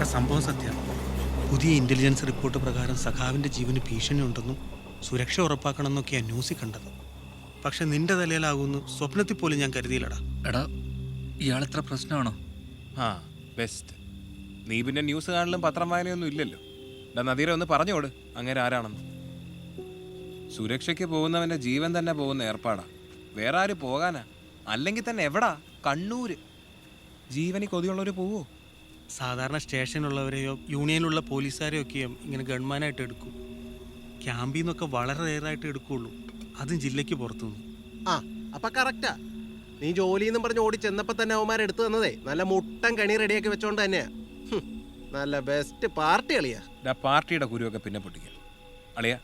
എടാ, സംഭവം സത്യമാണ്. പുതിയ ഇന്റലിജൻസ് റിപ്പോർട്ട് പ്രകാരം സഖാവിൻ്റെ ജീവന് ഭീഷണിയുണ്ടെന്നും സുരക്ഷ ഉറപ്പാക്കണമെന്നൊക്കെയാണ് ന്യൂസിൽ കണ്ടത്. പക്ഷെ നിന്റെ തലയിലാകുമെന്ന് സ്വപ്നത്തിൽ പോലും ഞാൻ കരുതിയില്ലടാ. എടാ, ഇയാളെത്ര പ്രശ്നമാണോ? ആ ബെസ്റ്റ്. നീ പിന്നെ ന്യൂസ് കാണലും പത്രം വായനയൊന്നും ഇല്ലല്ലോ. നദീര ഒന്ന് പറഞ്ഞോട് അങ്ങനെ ആരാണെന്ന്. സുരക്ഷയ്ക്ക് പോകുന്നവൻ്റെ ജീവൻ തന്നെ പോകുന്ന ഏർപ്പാടാ. വേറെ ആര് പോകാനാ? അല്ലെങ്കിൽ തന്നെ എവിടാ? കണ്ണൂര്. ജീവനി കൊതിയുള്ളവർ പോവോ? സാധാരണ സ്റ്റേഷനിലുള്ളവരെയോ യൂണിയനിലുള്ള പോലീസുകാരെയോ ഒക്കെയും ഇങ്ങനെ ഗൺമാനായിട്ട് എടുക്കും. ക്യാമ്പിൽ നിന്നൊക്കെ വളരെ റെയറായിട്ട് എടുക്കുകയുള്ളൂ, അതും ജില്ലയ്ക്ക് പുറത്തുനിന്ന്. ആ അപ്പൊ കറക്റ്റാ. നീ ജോലിന്നും പറഞ്ഞ് ഓടി ചെന്നപ്പോ തന്നെ അവന്മാരെടുത്തു തന്നതേ നല്ല മുട്ടൻ കണി റെഡിയാക്കി വെച്ചോണ്ട് തന്നെയാ. നല്ല ബെസ്റ്റ് പാർട്ടി അളിയാ. പാർട്ടിയുടെ കുരുവൊക്കെ പിന്നെ പൊട്ടിക്കൽ. അളിയ,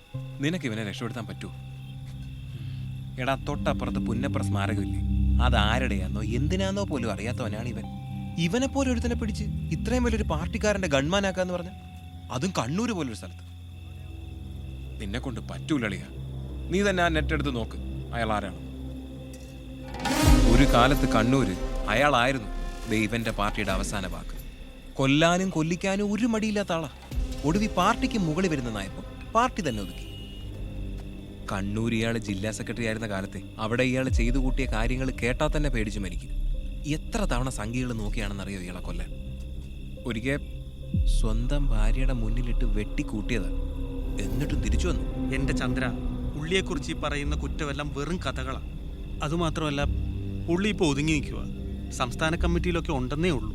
നിനക്ക് ഇവനെ രക്ഷപ്പെടുത്താൻ പറ്റുമോ? എടാ, തൊട്ടപ്പുറത്ത് പുന്നപ്ര സ്മാരകമില്ലേ, അതാരുടെയാന്നോ എന്തിനാന്നോ പോലും അറിയാത്തവനാണ് ഇവൻ. ഇവനെ പോലെ ഒരുത്തനെ പിടിച്ച് ഇത്രയും വലിയൊരു പാർട്ടിക്കാരന്റെ ഗൺമാനാക്കാന്ന് പറഞ്ഞ, അതും കണ്ണൂര് പോലൊരു സ്ഥലത്ത്. നിന്നെ കൊണ്ട് പറ്റൂലളിയ. നീ തന്നെ ആ നെറ്റ് എടുത്ത് നോക്ക്, അയാൾ ആരാണ്. ഒരു കാലത്ത് കണ്ണൂര് അയാളായിരുന്നു ദൈവന്റെ പാർട്ടിയുടെ അവസാന വാക്ക്. കൊല്ലാനും കൊല്ലിക്കാനും ഒരു മടിയില്ലാത്ത ആളാ. ഒടുവി പാർട്ടിക്ക് മുകളിൽ വരുന്ന നായപ്പം പാർട്ടി തന്നെ ഒതുക്കി. കണ്ണൂർ ഇയാൾ ജില്ലാ സെക്രട്ടറി ആയിരുന്ന കാലത്തെ അവിടെ ഇയാൾ ചെയ്തു കൂട്ടിയ കാര്യങ്ങൾ കേട്ടാൽ തന്നെ പേടിച്ചു മരിക്കും. എത്ര തവണ സംഖ്യകൾ നോക്കിയാണെന്നറിയോ ഇയാളെ കൊല്ലാൻ. ഒരിക്കൽ സ്വന്തം ഭാര്യയുടെ മുന്നിലിട്ട് വെട്ടിക്കൂട്ടിയത്, എന്നിട്ടും തിരിച്ചു വന്നു. എൻ്റെ ചന്ദ്ര, പുള്ളിയെക്കുറിച്ച് ഈ പറയുന്ന കുറ്റമെല്ലാം വെറും കഥകളാണ്. അതുമാത്രമല്ല, പുള്ളി ഇപ്പോൾ ഒതുങ്ങി നിൽക്കുക. സംസ്ഥാന കമ്മിറ്റിയിലൊക്കെ ഉണ്ടെന്നേ ഉള്ളൂ.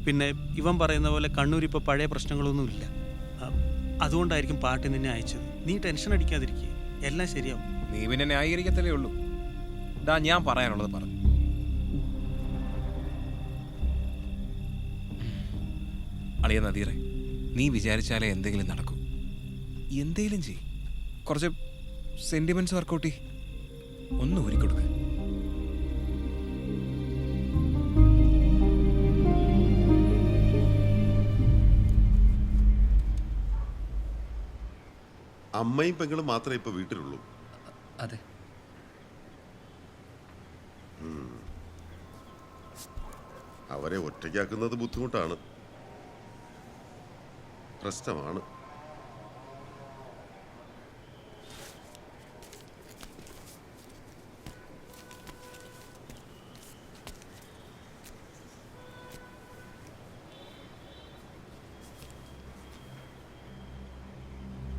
പിന്നെ ഇവൻ പറയുന്ന പോലെ കണ്ണൂർ ഇപ്പോൾ പഴയ പ്രശ്നങ്ങളൊന്നുമില്ല. അതുകൊണ്ടായിരിക്കും പാർട്ടി നിന്നെ അയച്ചത്. നീ ടെൻഷൻ അടിക്കാതിരിക്കുക, എല്ലാം ശരിയാവും. നീ പിന്നെ ന്യായീകരിക്കത്തല്ലേ ഉള്ളൂ. ഇതാ ഞാൻ പറയാനുള്ളത് പറഞ്ഞു. അളിയ നദീറെ, നീ വിചാരിച്ചാലേ എന്തെങ്കിലും നടക്കൂ. എന്തെങ്കിലും ചെയ്. കുറച്ച് സെന്റിമെന്റ്സ് വർക്കൗട്ടി ഒന്ന് ഊരിക്കൊടുക്ക. അമ്മയും പെങ്ങളും മാത്രമേ ഇപ്പൊ വീട്ടിലുള്ളൂ. അതെ. അവരെ ഒറ്റയ്ക്കാക്കുന്നത് ബുദ്ധിമുട്ടാണ്, പ്രശ്നമാണ്.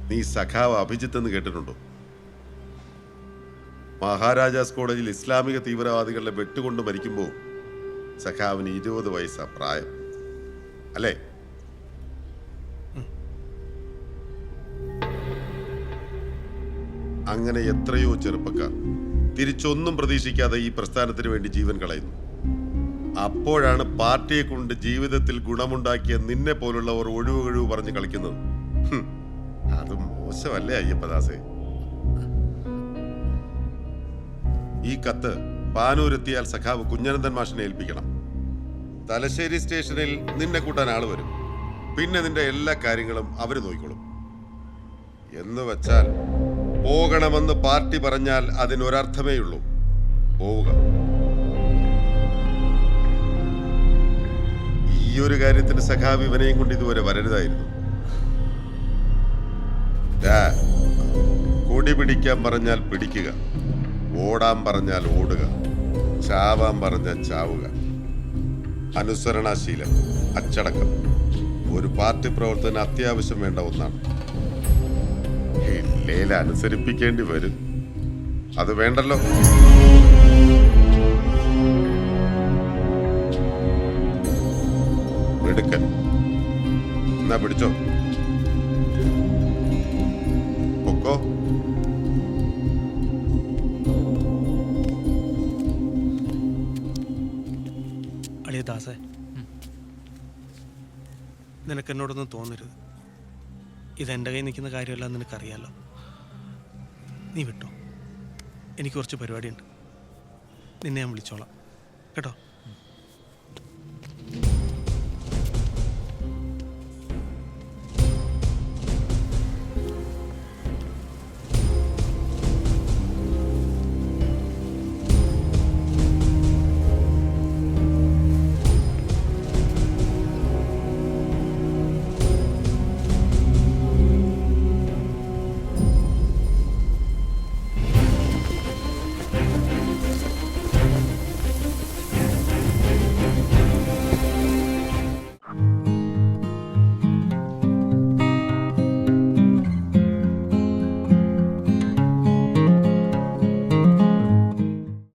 നീ സഖാവ് അഭിജിത്ത് എന്ന് കേട്ടിട്ടുണ്ടോ? മഹാരാജാസ് കോളേജിൽ ഇസ്ലാമിക തീവ്രവാദികളുടെ വെട്ടുകൊണ്ട് മരിക്കുമ്പോൾ സഖാവിന് 20 വയസ്സാ പ്രായം, അല്ലേ? അങ്ങനെ എത്രയോ ചെറുപ്പക്കാർ തിരിച്ചൊന്നും പ്രതീക്ഷിക്കാതെ ഈ പ്രസ്ഥാനത്തിന് വേണ്ടി ജീവൻ കളയുന്നു. അപ്പോഴാണ് പാർട്ടിയെ കൊണ്ട് ജീവിതത്തിൽ ഗുണമുണ്ടാക്കിയ നിന്നെ പോലുള്ളവർ ഒഴിവ് പറഞ്ഞ് കളിക്കുന്നത്. അത് മോശമല്ലേ അയ്യപ്പദാസേ? ഈ കത്ത് പാനൂരെത്തിയാൽ സഖാവ് കുഞ്ഞനന്ദൻ മാഷിനെ ഏൽപ്പിക്കണം. തലശ്ശേരി സ്റ്റേഷനിൽ നിന്നെ കൂട്ടാൻ ആള് വരും. പിന്നെ നിന്റെ എല്ലാ കാര്യങ്ങളും അവര് നോക്കിക്കോളും. എന്ന് വെച്ചാൽ പോകണമെന്ന് പാർട്ടി പറഞ്ഞാൽ അതിനൊരർത്ഥമേ ഉള്ളൂ, പോവുക. ഈ ഒരു കാര്യത്തിന് സഖാവ് ഇവനെയും കൊണ്ട് ഇതുവരെ വരരുതായിരുന്നു. കൊടി പിടിക്കാൻ പറഞ്ഞാൽ പിടിക്കുക, ഓടാൻ പറഞ്ഞാൽ ഓടുക, ചാവാൻ പറഞ്ഞാൽ ചാവുക. അനുസരണാശീലം, അച്ചടക്കം ഒരു പാർട്ടി പ്രവർത്തനം അത്യാവശ്യം വേണ്ട ഒന്നാണ്. ഇല്ലേൽ അനുസരിപ്പിക്കേണ്ടി വരും. അത് വേണ്ടല്ലോ. എടുക്കൻ എന്നാ പിടിച്ചോ, പൊക്കോ. അളിയ ദാസേ, നിനക്കെന്നോടൊന്നും തോന്നരുത്. ഇതെൻ്റെ കയ്യിൽ നിൽക്കുന്ന കാര്യമല്ല, നിനക്കറിയാലോ. നീ വിട്ടോ, എനിക്ക് കുറച്ച് പരിപാടിയുണ്ട്. നിന്നെ ഞാൻ വിളിച്ചോളാം കേട്ടോ.